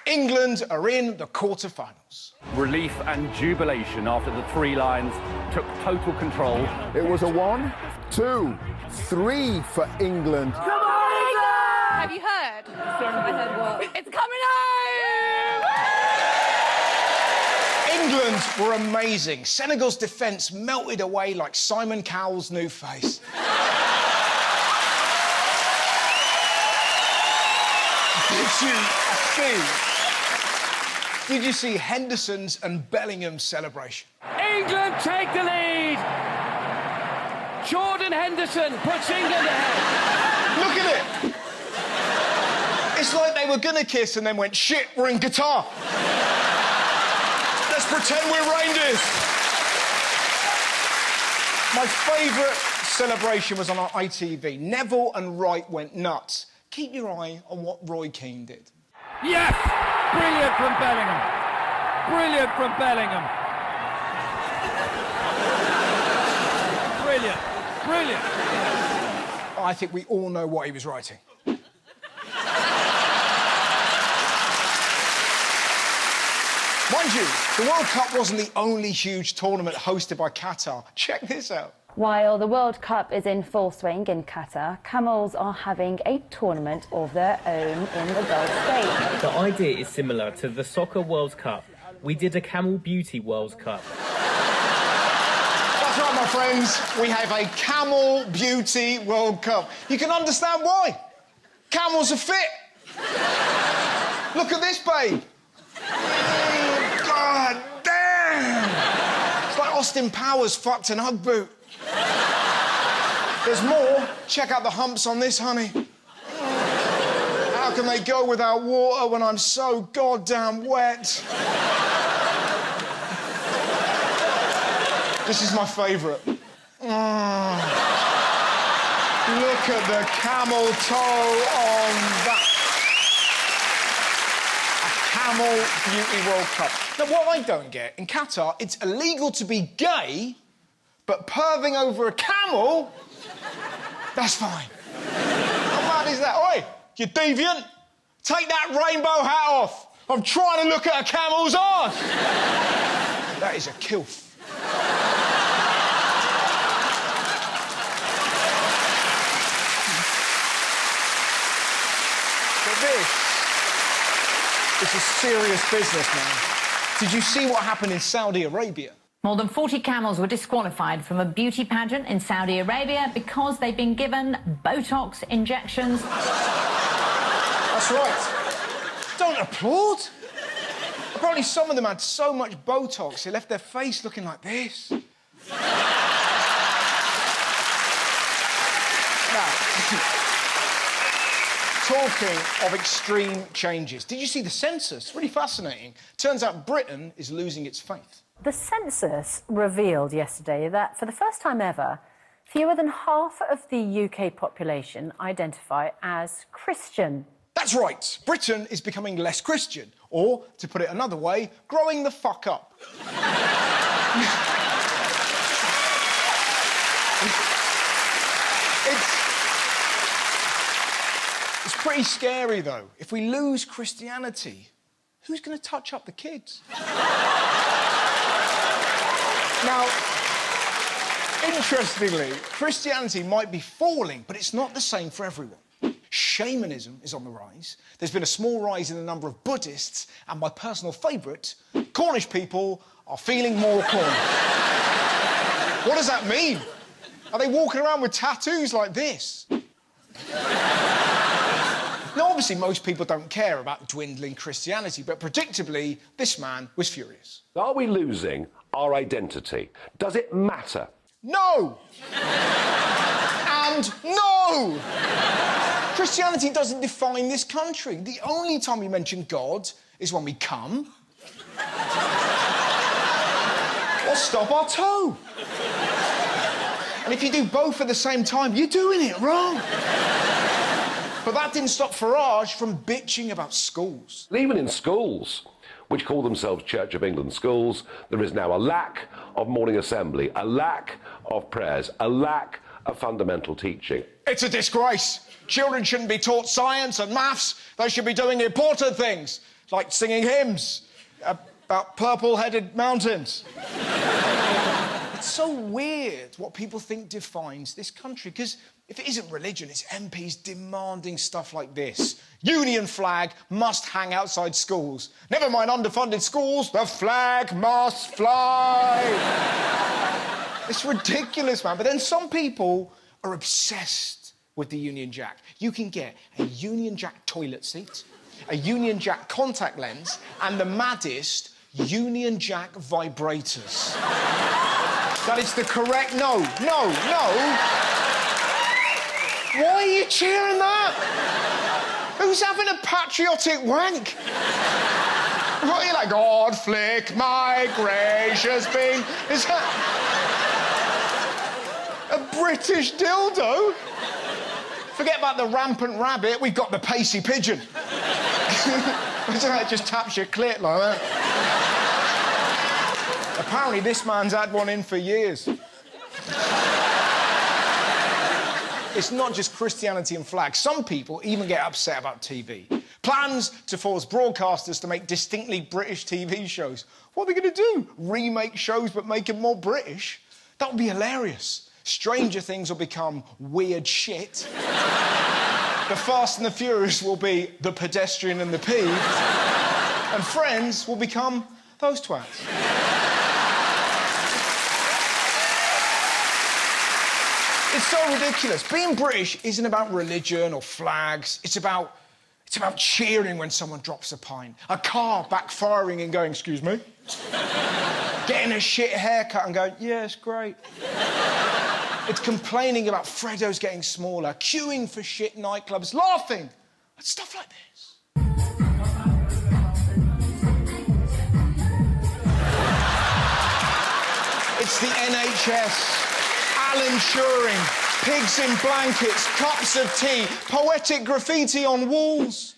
England are in the quarter-finals. Relief and jubilation after the three lions took total control. It was a 1, 2, 3 for England. Come on, England! Have you heard? I heard what? It's coming home! England were amazing. Senegal's defence melted away like Simon Cowell's new face. Did you see Henderson's and Bellingham's celebration? England take the lead! Jordan Henderson puts England ahead. Look at it! It's like they were gonna kiss and then went, shit, we're in Qatar. Let's pretend we're reindeers. My favourite celebration was on ITV. Neville and Wright went nuts. Keep your eye on what Roy Keane did. Yes! Brilliant from Bellingham. Brilliant from Bellingham. Brilliant. Brilliant. I think we all know what he was writing. Mind you, the World Cup wasn't the only huge tournament hosted by Qatar. Check this out. While the World Cup is in full swing in Qatar, Camels are having a tournament of their own in the Gulf State. The idea is similar to the Soccer World Cup. We did a Camel Beauty World Cup. That's right, my friends. We have a Camel Beauty World Cup. You can understand why. Camels are fit. Look at this, babe. God damn! It's like Austin Powers fucked an Ugg boot. There's more. Check out the humps on this, honey. How can they go without water when I'm so goddamn wet? This is my favourite. Look at the camel toe on that. Camel Beauty World Cup. Now, what I don't get, in Qatar, it's illegal to be gay, but perving over a camel, that's fine. How mad is that? Oi, you deviant! Take that rainbow hat off! I'm trying to look at a camel's arse! That is a kilf. But this is serious business, man. Did you see what happened in Saudi Arabia? More than 40 camels were disqualified from a beauty pageant in Saudi Arabia because they've been given Botox injections. That's right. Don't applaud. Apparently some of them had so much Botox it left their face looking like this. Now, talking of extreme changes, did you see the census? Really fascinating. Turns out Britain is losing its faith. The census revealed yesterday that, for the first time ever, fewer than half of the UK population identify as Christian. That's right. Britain is becoming less Christian. Or, to put it another way, growing the fuck up. It's pretty scary, though. If we lose Christianity, who's going to touch up the kids? Now, interestingly, Christianity might be falling, but it's not the same for everyone. Shamanism is on the rise. There's been a small rise in the number of Buddhists, and my personal favourite, Cornish people are feeling more Cornish. What does that mean? Are they walking around with tattoos like this? Now, obviously, most people don't care about dwindling Christianity, but predictably, this man was furious. Are we losing our identity? Does it matter? No! And no! Christianity doesn't define this country. The only time we mention God is when we come or stub our toe. And if you do both at the same time, you're doing it wrong. But that didn't stop Farage from bitching about schools. Even in schools, which call themselves Church of England schools, there is now a lack of morning assembly, a lack of prayers, a lack of fundamental teaching. It's a disgrace. Children shouldn't be taught science and maths. They should be doing important things, like singing hymns about purple-headed mountains. It's so weird what people think defines this country, because if it isn't religion, it's MPs demanding stuff like this. Union flag must hang outside schools. Never mind underfunded schools, the flag must fly. It's ridiculous, man. But then some people are obsessed with the Union Jack. You can get a Union Jack toilet seat, a Union Jack contact lens, and the maddest Union Jack vibrators. That is the correct... No. Why are you cheering that? Who's having a patriotic wank? What are you like, God flick my gracious bean? Is that a British dildo? Forget about the rampant rabbit, we've got the pacey pigeon. It just taps your clit like that. Apparently this man's had one in for years. It's not just Christianity and flags. Some people even get upset about TV. Plans to force broadcasters to make distinctly British TV shows. What are they going to do? Remake shows but make them more British? That would be hilarious. Stranger Things will become weird shit. The Fast and the Furious will be The Pedestrian and the Peeved. And Friends will become those twats. It's so ridiculous. Being British isn't about religion or flags. It's about cheering when someone drops a pint. A car backfiring and going, excuse me? Getting a shit haircut and going, yeah, it's great. It's complaining about Freddo's getting smaller, queuing for shit nightclubs, laughing at stuff like this. It's the NHS. Alan Turing, pigs in blankets, cups of tea, poetic graffiti on walls.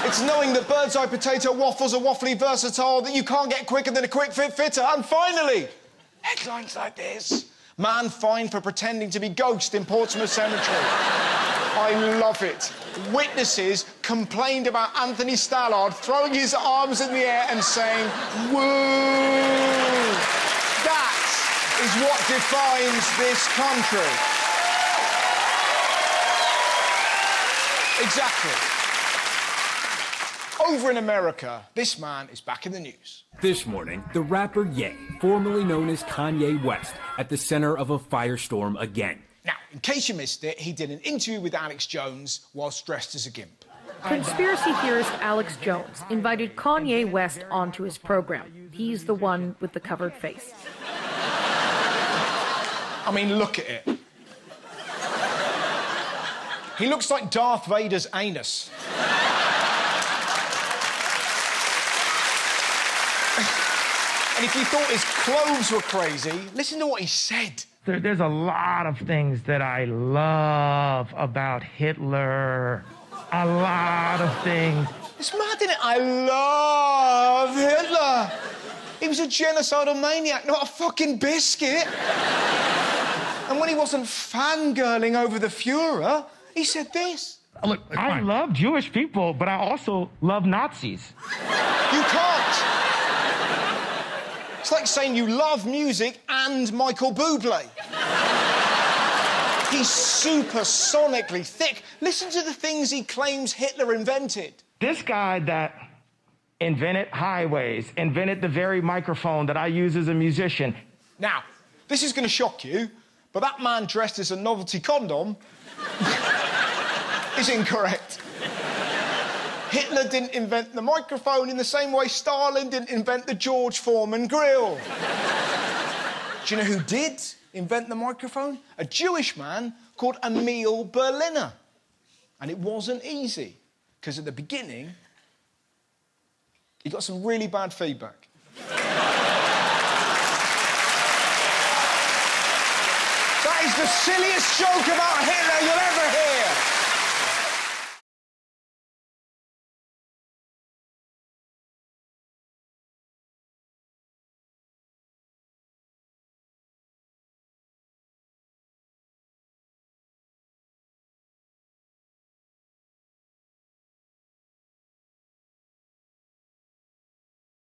It's knowing that bird's eye potato waffles are waffly versatile, that you can't get quicker than a quick fit fitter, and finally, headlines like this. Man fined for pretending to be ghost in Portsmouth Cemetery. I love it. Witnesses complained about Anthony Stallard throwing his arms in the air and saying, woo! That is what defines this country. Exactly. Over in America, this man is back in the news. This morning, the rapper Ye, formerly known as Kanye West, at the center of a firestorm again. Now, in case you missed it, he did an interview with Alex Jones whilst dressed as a gimp. Conspiracy theorist Alex Jones invited Kanye West onto his program. He's the one with the covered face. I mean, look at it. He looks like Darth Vader's anus. And if you thought his clothes were crazy, listen to what he said. There's a lot of things that I love about Hitler. A lot of things. It's mad, isn't it? I love Hitler. He was a genocidal maniac, not a fucking biscuit. And when he wasn't fangirling over the Fuhrer, he said this. Look, I love Jewish people, but I also love Nazis. You can't. It's like saying you love music and Michael Bublé. He's supersonically thick. Listen to the things he claims Hitler invented. This guy that invented highways, invented the very microphone that I use as a musician. Now, this is going to shock you, but that man dressed as a novelty condom is incorrect. Hitler didn't invent the microphone in the same way Stalin didn't invent the George Foreman grill. Do you know who did invent the microphone? A Jewish man called Emil Berliner. And it wasn't easy, because at the beginning, he got some really bad feedback. That is the silliest joke about Hitler you'll ever hear.